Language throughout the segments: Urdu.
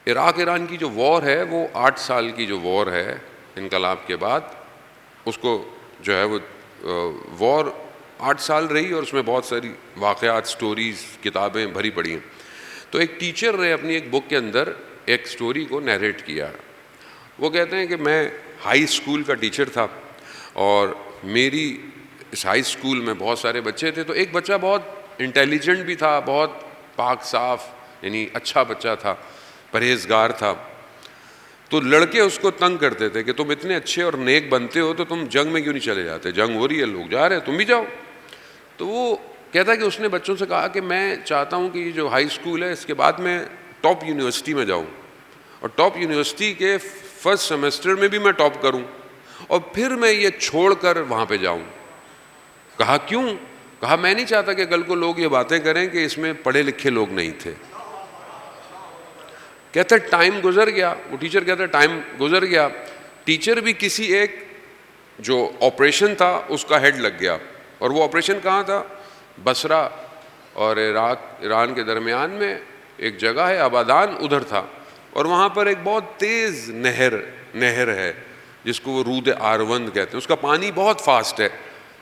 عراق ایران کی جو وار ہے وہ 8 سال کی جو وار ہے انقلاب کے بعد، اس کو جو ہے وہ وار 8 سال رہی اور اس میں بہت ساری واقعات، سٹوریز، کتابیں بھری پڑی ہیں. تو ایک ٹیچر نے اپنی ایک بک کے اندر ایک سٹوری کو نیریٹ کیا. وہ کہتے ہیں کہ میں ہائی اسکول کا ٹیچر تھا اور میری اس ہائی اسکول میں بہت سارے بچے تھے. تو ایک بچہ بہت انٹیلیجنٹ بھی تھا، بہت پاک صاف، یعنی اچھا بچہ تھا، پرہیزگار تھا. تو لڑکے اس کو تنگ کرتے تھے کہ تم اتنے اچھے اور نیک بنتے ہو تو تم جنگ میں کیوں نہیں چلے جاتے؟ جنگ ہو رہی ہے، لوگ جا رہے ہیں، تم بھی جاؤ. تو وہ کہتا ہے کہ اس نے بچوں سے کہا کہ میں چاہتا ہوں کہ یہ جو ہائی اسکول ہے اس کے بعد میں ٹاپ یونیورسٹی میں جاؤں، اور ٹاپ یونیورسٹی کے فرسٹ سیمسٹر میں بھی میں ٹاپ کروں، اور پھر میں یہ چھوڑ کر وہاں پہ جاؤں. کہا کیوں؟ کہا میں نہیں چاہتا کہ کل کو لوگ یہ باتیں کریں کہ اس میں پڑھے لکھے لوگ نہیں تھے. کہتا ہے ٹائم گزر گیا، وہ ٹیچر کہتا ہے ٹائم گزر گیا، ٹیچر بھی کسی ایک جو آپریشن تھا اس کا ہیڈ لگ گیا. اور وہ آپریشن کہاں تھا؟ بصرہ اور عراق ایران کے درمیان میں ایک جگہ ہے آبادان، ادھر تھا. اور وہاں پر ایک بہت تیز نہر ہے جس کو وہ رود آروند کہتے ہیں، اس کا پانی بہت فاسٹ ہے،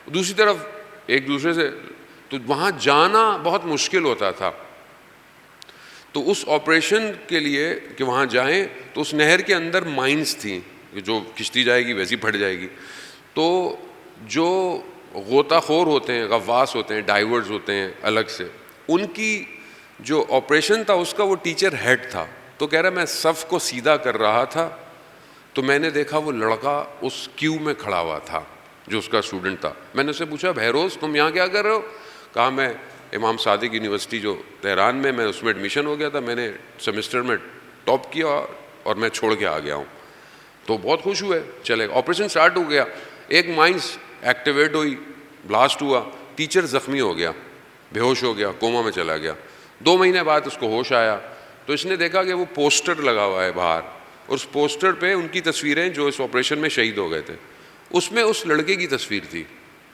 دوسری طرف ایک دوسرے سے، تو وہاں جانا بہت مشکل ہوتا تھا. تو اس آپریشن کے لیے کہ وہاں جائیں تو اس نہر کے اندر مائنز تھیں، جو کشتی جائے گی ویسی پھٹ جائے گی. تو جو غوطہ خور ہوتے ہیں، غواص ہوتے ہیں، ڈائیورز ہوتے ہیں الگ سے، ان کی جو آپریشن تھا اس کا وہ ٹیچر ہیڈ تھا. تو کہہ رہا میں صف کو سیدھا کر رہا تھا تو میں نے دیکھا وہ لڑکا اس کیو میں کھڑا ہوا تھا جو اس کا اسٹوڈنٹ تھا. میں نے اس سے پوچھا بہروز تم یہاں کیا کر رہے ہو؟ کہا میں امام صادق یونیورسٹی جو تہران میں اس میں ایڈمیشن ہو گیا تھا، میں نے سیمسٹر میں ٹاپ کیا اور میں چھوڑ کے آ گیا ہوں. تو بہت خوش ہوئے. چلے آپریشن سٹارٹ ہو گیا، ایک مائنس ایکٹیویٹ ہوئی، بلاسٹ ہوا، ٹیچر زخمی ہو گیا، بے ہوش ہو گیا، کوما میں چلا گیا. 2 مہینے بعد اس کو ہوش آیا تو اس نے دیکھا کہ وہ پوسٹر لگا ہوا ہے باہر، اور اس پوسٹر پہ ان کی تصویریں جو اس آپریشن میں شہید ہو گئے تھے، اس میں اس لڑکے کی تصویر تھی،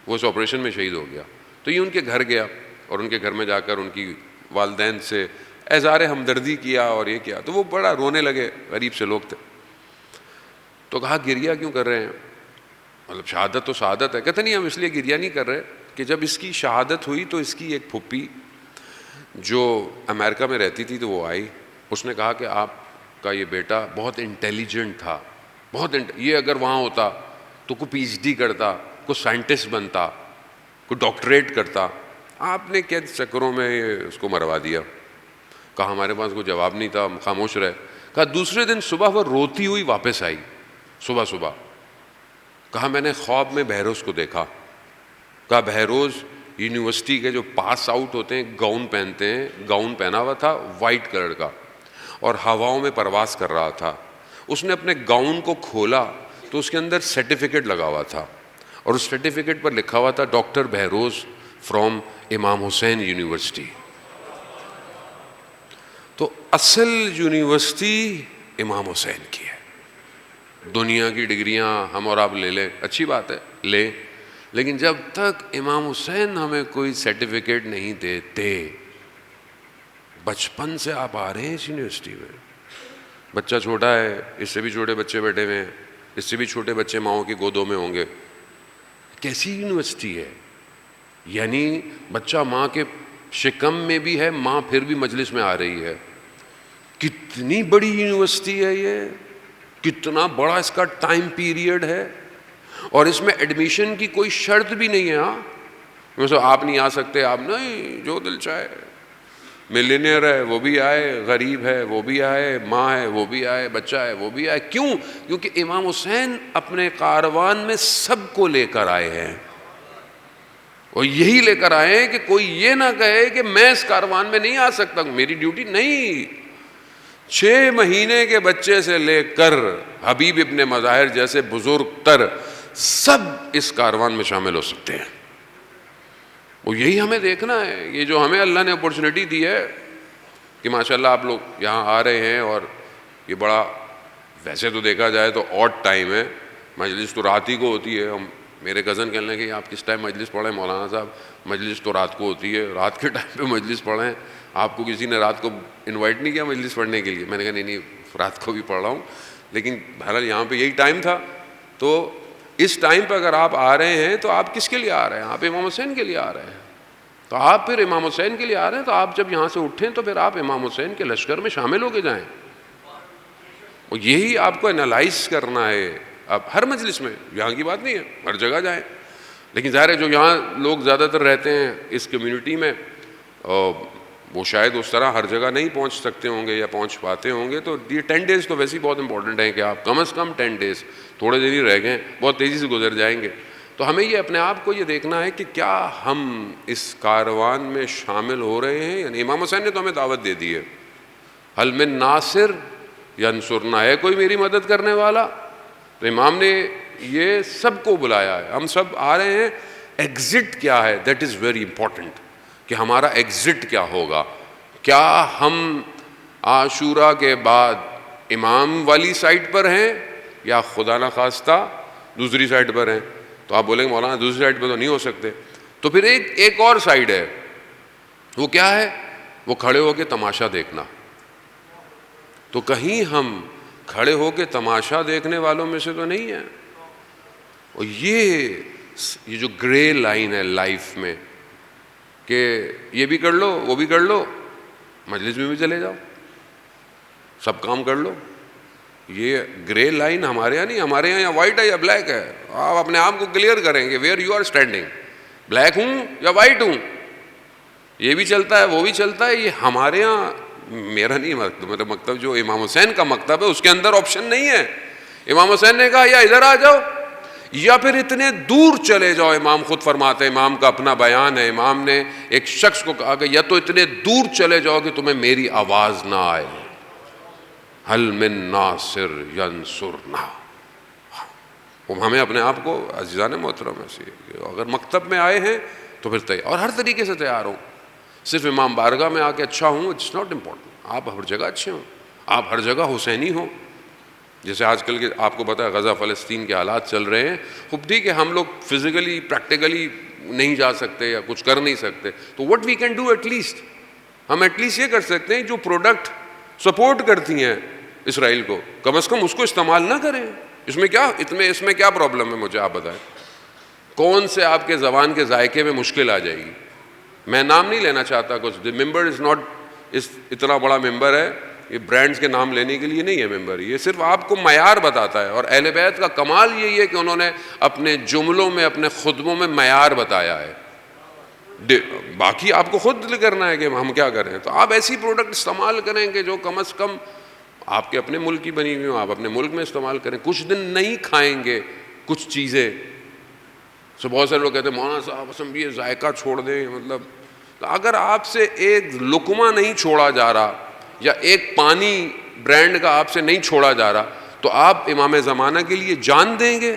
وہ اس آپریشن میں شہید ہو گیا. تو یہ ان کے گھر گیا اور ان کے گھر میں جا کر ان کی والدین سے اظہار ہمدردی کیا اور یہ کیا. تو وہ بڑا رونے لگے، غریب سے لوگ تھے. تو کہا گریہ کیوں کر رہے ہیں؟ مطلب شہادت تو شہادت ہے. کہتے نہیں ہم اس لیے گریہ نہیں کر رہے کہ جب اس کی شہادت ہوئی تو اس کی ایک پھپھی جو امریکہ میں رہتی تھی تو وہ آئی، اس نے کہا کہ آپ کا یہ بیٹا بہت انٹیلیجنٹ تھا، یہ اگر وہاں ہوتا تو کوئی پی ایچ ڈی کرتا، کوئی سائنٹسٹ بنتا، کوئی ڈاکٹریٹ کرتا، آپ نے کیا چکروں میں اس کو مروا دیا. کہا ہمارے پاس کوئی جواب نہیں تھا، ہم خاموش رہے. کہا دوسرے دن صبح وہ روتی ہوئی واپس آئی صبح. کہا میں نے خواب میں بہروز کو دیکھا. کہا بہروز یونیورسٹی کے جو پاس آؤٹ ہوتے ہیں گاؤن پہنتے ہیں، گاؤن پہنا ہوا تھا وائٹ کلر کا اور ہواؤں میں پرواز کر رہا تھا. اس نے اپنے گاؤن کو کھولا تو اس کے اندر سرٹیفکیٹ لگا ہوا تھا اور اس سرٹیفکیٹ پر لکھا ہوا تھا ڈاکٹر بہروز فرام امام حسین یونیورسٹی. تو اصل یونیورسٹی امام حسین کی ہے. دنیا کی ڈگریاں ہم اور آپ لے لیں، اچھی بات ہے لیں، لیکن جب تک امام حسین ہمیں کوئی سرٹیفکیٹ نہیں دیتے. بچپن سے آپ آ رہے ہیں اس یونیورسٹی میں، بچہ چھوٹا ہے، اس سے بھی چھوٹے بچے بیٹھے ہوئے ہیں، اس سے بھی چھوٹے بچے ماؤں کی گودوں میں ہوں گے. کیسی یونیورسٹی ہے؟ یعنی بچہ ماں کے شکم میں بھی ہے، ماں پھر بھی مجلس میں آ رہی ہے. کتنی بڑی یونیورسٹی ہے یہ، کتنا بڑا اس کا ٹائم پیریڈ ہے، اور اس میں ایڈمیشن کی کوئی شرط بھی نہیں ہے. ہاں آپ نہیں آ سکتے، آپ نہیں، جو دل چاہے. ملینئر ہے وہ بھی آئے، غریب ہے وہ بھی آئے، ماں ہے وہ بھی آئے، بچہ ہے وہ بھی آئے. کیوں؟ کیونکہ امام حسین اپنے کاروان میں سب کو لے کر آئے ہیں، اور یہی لے کر آئے ہیں کہ کوئی یہ نہ کہے کہ میں اس کاروان میں نہیں آ سکتا، میری ڈیوٹی نہیں. 6 مہینے کے بچے سے لے کر حبیب ابن مظاہر جیسے بزرگ تر سب اس کاروان میں شامل ہو سکتے ہیں. وہ یہی ہمیں دیکھنا ہے. یہ جو ہمیں اللہ نے اپورچونٹی دی ہے کہ ماشاءاللہ آپ لوگ یہاں آ رہے ہیں، اور یہ بڑا، ویسے تو دیکھا جائے تو آڈ ٹائم ہے، مجلس تو رات ہی کو ہوتی ہے. میرے کزن کہنے لگے کہ آپ کس ٹائم مجلس پڑھیں مولانا صاحب؟ مجلس تو رات کو ہوتی ہے، رات کے ٹائم پہ مجلس پڑھیں. آپ کو کسی نے رات کو انوائٹ نہیں کیا مجلس پڑھنے کے لیے؟ میں نے کہا نہیں، رات کو بھی پڑھ رہا ہوں، لیکن بہرحال یہاں پہ یہی ٹائم تھا. تو اس ٹائم پہ اگر آپ آ رہے ہیں تو آپ کس کے لیے آ رہے ہیں؟ آپ امام حسین کے لیے آ رہے ہیں. تو آپ پھر امام حسین کے لیے آ رہے ہیں، تو آپ جب یہاں سے اٹھیں تو پھر آپ امام حسین کے لشکر میں شامل ہو کے جائیں. اور یہی آپ کو انالائز کرنا ہے. اب ہر مجلس میں، یہاں کی بات نہیں ہے، ہر جگہ جائیں. لیکن ظاہر ہے جو یہاں لوگ زیادہ تر رہتے ہیں اس کمیونٹی میں، وہ شاید اس طرح ہر جگہ نہیں پہنچ سکتے ہوں گے یا پہنچ پاتے ہوں گے. تو یہ 10 days تو ویسے ہی بہت امپورٹنٹ ہیں کہ آپ کم از کم 10 days، تھوڑے دیر ہی رہ گئے، بہت تیزی سے گزر جائیں گے. تو ہمیں یہ اپنے آپ کو یہ دیکھنا ہے کہ کیا ہم اس کاروان میں شامل ہو رہے ہیں. یعنی امام حسین نے تو ہمیں دعوت دے دی ہے، حل من ناصر ینصرنا، ہے کوئی میری مدد کرنے والا؟ تو امام نے یہ سب کو بلایا ہے، ہم سب آ رہے ہیں. ایگزٹ کیا ہے؟ دیٹ از ویری امپورٹنٹ کہ ہمارا ایگزٹ کیا ہوگا. کیا ہم عاشورہ کے بعد امام والی سائٹ پر ہیں یا خدا نخواستہ دوسری سائٹ پر ہیں؟ تو آپ بولیں گے مولانا دوسری سائٹ پہ تو نہیں ہو سکتے. تو پھر ایک اور سائڈ ہے، وہ کیا ہے؟ وہ کھڑے ہو کے تماشا دیکھنا. تو کہیں ہم کھڑے ہو کے تماشا دیکھنے والوں میں سے تو نہیں ہیں. اور یہ جو گرے لائن ہے لائف میں کہ یہ بھی کر لو وہ بھی کر لو، مجلس میں بھی چلے جاؤ، سب کام کر لو، یہ گرے لائن ہمارے یہاں نہیں. ہمارے یہاں یا وائٹ ہے یا بلیک ہے. آپ اپنے آپ کو کلیئر کریں گے where you are standing, black ہوں یا وائٹ ہوں. یہ بھی چلتا ہے وہ بھی چلتا ہے. یہ ہمارے یہاں، میرا نہیں مکتب، میرا مکتب جو امام حسین کا مکتب ہے اس کے اندر آپشن نہیں ہے. امام حسین نے کہا یا ادھر آ جاؤ یا پھر اتنے دور چلے جاؤ. امام خود فرماتے ہیں، امام کا اپنا بیان ہے، امام نے ایک شخص کو کہا کہ یا تو اتنے دور چلے جاؤ کہ تمہیں میری آواز نہ آئے. حل من ناصر ینصرنا. ہمیں اپنے آپ کو عزیزان محترم ایسے اگر مکتب میں آئے ہیں تو پھر تیار، اور ہر طریقے سے تیار ہوں. صرف امام بارگاہ میں آ کے اچھا ہوں، اٹس ناٹ امپورٹنٹ. آپ ہر جگہ اچھے ہوں، آپ ہر جگہ حسینی ہوں. جیسے آج کل کے آپ کو پتہ ہے غزہ فلسطین کے حالات چل رہے ہیں. خوب ٹھیک ہے ہم لوگ فزیکلی پریکٹیکلی نہیں جا سکتے یا کچھ کر نہیں سکتے، تو what we can do at least, ہم ایٹ لیسٹ یہ کر سکتے ہیں جو پروڈکٹ سپورٹ کرتی ہیں اسرائیل کو، کم از کم اس کو استعمال نہ کریں. اس میں کیا پرابلم ہے؟ مجھے آپ بتائیں کون سے آپ کے زبان کے ذائقے میں مشکل آ جائے گی؟ میں نام نہیں لینا چاہتا کچھ. دی ممبر از ناٹ، اتنا بڑا ممبر ہے، یہ برانڈز کے نام لینے کے لیے نہیں ہے ممبر. یہ صرف آپ کو معیار بتاتا ہے. اور اہل بیت کا کمال یہی ہے کہ انہوں نے اپنے جملوں میں، اپنے خطبوں میں معیار بتایا ہے. باقی آپ کو خود کرنا ہے کہ ہم کیا کریں. تو آپ ایسی پروڈکٹ استعمال کریں کہ جو کم از کم آپ کے اپنے ملک کی بنی ہوئی ہوں، آپ اپنے ملک میں استعمال کریں. کچھ دن نہیں کھائیں گے کچھ چیزیں. سو بہت سارے لوگ کہتے ہیں مولانا صاحب ہم یہ ذائقہ چھوڑ دیں، مطلب اگر آپ سے ایک لقمہ نہیں چھوڑا جا رہا یا ایک پانی برانڈ کا آپ سے نہیں چھوڑا جا رہا تو آپ امام زمانہ کے لیے جان دیں گے؟